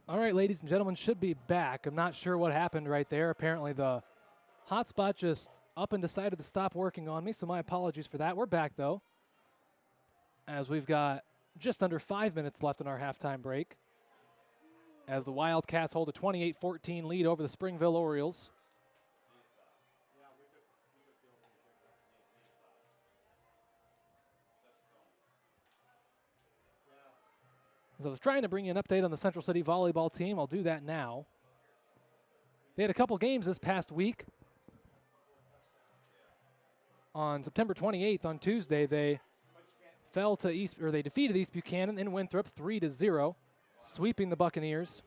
All right, ladies and gentlemen, should be back. I'm not sure what happened right there. Apparently the hotspot just up and decided to stop working on me, so my apologies for that. We're back, though, as we've got just under 5 minutes left in our halftime break, as the Wildcats hold a 28-14 lead over the Springville Orioles. As I was trying to bring you an update on the Central City volleyball team, I'll do that now. They had a couple games this past week. On September 28th, on Tuesday, they they defeated East Buchanan in Winthrop 3-0, sweeping the Buccaneers.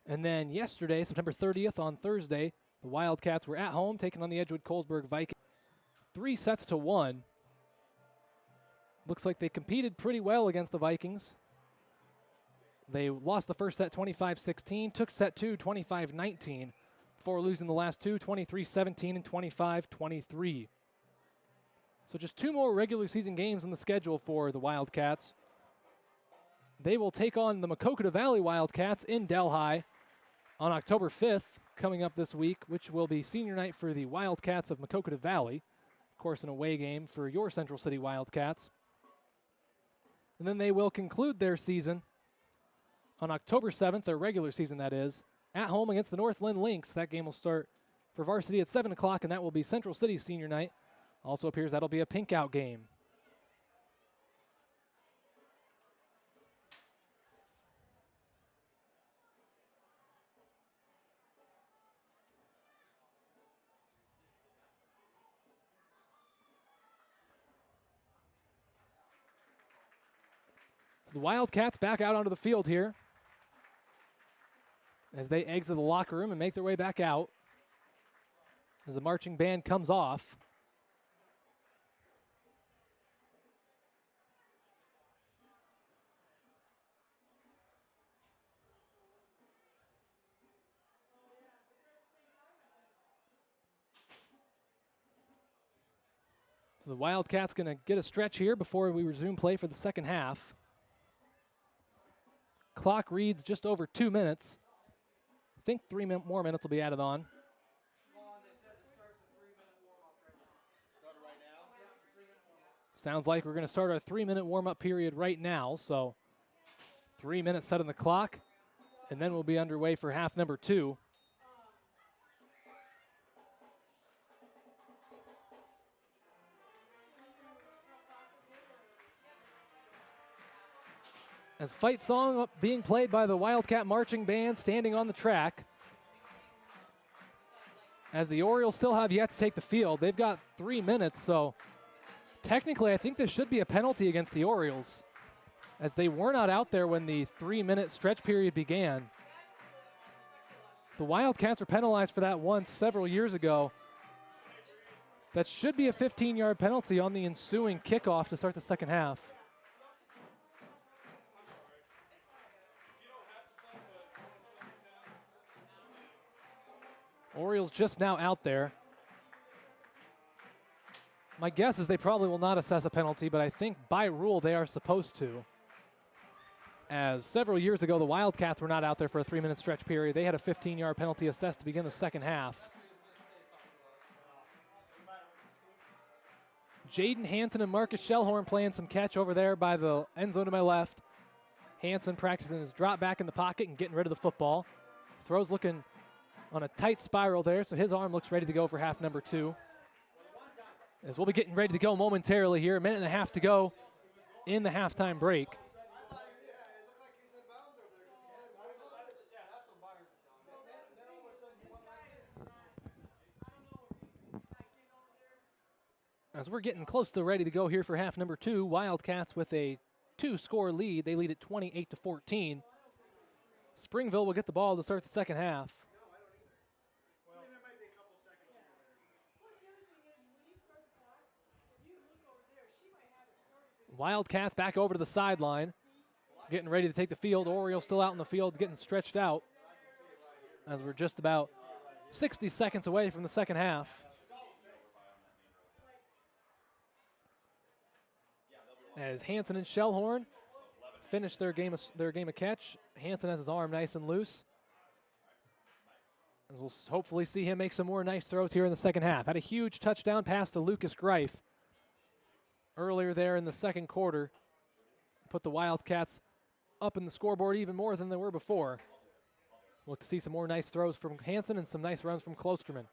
And then yesterday, September 30th, on Thursday, the Wildcats were at home taking on the Edgewood-Colesburg Vikings 3-1. Looks like they competed pretty well against the Vikings. They lost the first set 25-16, took set two 25-19, before losing the last two 23-17 and 25-23. So just two more regular season games in the schedule for the Wildcats. They will take on the Maquoketa Valley Wildcats in Delhi on October 5th, coming up this week, which will be senior night for the Wildcats of Maquoketa Valley. Of course, an away game for your Central City Wildcats. And then they will conclude their season on October 7th, their regular season that is, at home against the Northland Lynx. That game will start for Varsity at 7 o'clock, and that will be Central City's senior night. Also appears that'll be a pink-out game. The Wildcats back out onto the field here as they exit the locker room and make their way back out as the marching band comes off. So the Wildcats going to get a stretch here before we resume play for the second half. Clock reads just over 2 minutes. I think 3 more minutes will be added on. Sounds like we're going to start our 3-minute warm-up period right now. So 3 minutes set on the clock, and then we'll be underway for half number 2. As fight song being played by the Wildcat Marching Band standing on the track. As the Orioles still have yet to take the field. They've got 3 minutes, so technically I think this should be a penalty against the Orioles, as they were not out there when the 3-minute stretch period began. The Wildcats were penalized for that once several years ago. That should be a 15-yard penalty on the ensuing kickoff to start the second half. Orioles just now out there. My guess is they probably will not assess a penalty, but I think by rule they are supposed to. As several years ago, the Wildcats were not out there for a 3-minute stretch period. They had a 15-yard penalty assessed to begin the second half. Jaden Hanson and Marcus Shellhorn playing some catch over there by the end zone to my left. Hanson practicing his drop back in the pocket and getting rid of the football. Throws looking on a tight spiral there, so his arm looks ready to go for half number 2. As we'll be getting ready to go momentarily here, a minute and a half to go in the halftime break. As we're getting close to ready to go here for half number 2, Wildcats with a 2-score lead. They lead at 28-14. Springville will get the ball to start the second half. Wildcats back over to the sideline, getting ready to take the field. Orioles still out in the field, getting stretched out, as we're just about 60 seconds away from the second half. As Hansen and Shellhorn finish their game of catch. Hansen has his arm nice and loose. And we'll hopefully see him make some more nice throws here in the second half. Had a huge touchdown pass to Lucas Greif earlier there in the second quarter. Put the Wildcats up in the scoreboard even more than they were before. Look to see some more nice throws from Hansen and some nice runs from Klosterman.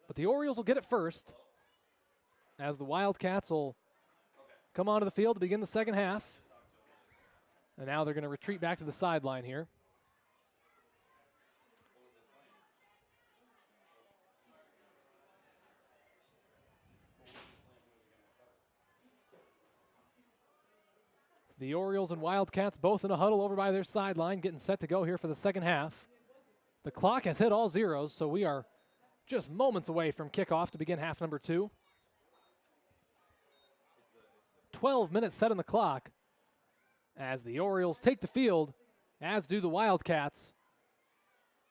But the Orioles will get it first, as the Wildcats will come onto the field to begin the second half. And now they're going to retreat back to the sideline here. The Orioles and Wildcats both in a huddle over by their sideline, getting set to go here for the second half. The clock has hit all zeros, so we are just moments away from kickoff to begin half number 2. 12 minutes set on the clock as the Orioles take the field, as do the Wildcats.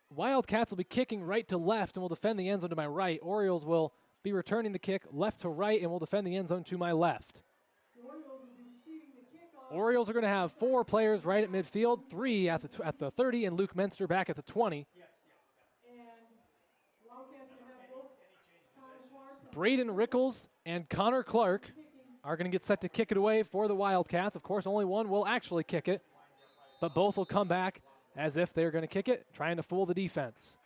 Wildcats will be kicking right to left and will defend the end zone to my right. Orioles will be returning the kick left to right and will defend the end zone to my left. Orioles are going to have 4 players right at midfield, 3 at the 30, and Luke Menster back at the 20. Braden Rickles and Connor Clark are going to get set to kick it away for the Wildcats. Of course, only one will actually kick it, but both will come back as if they're going to kick it, trying to fool the defense.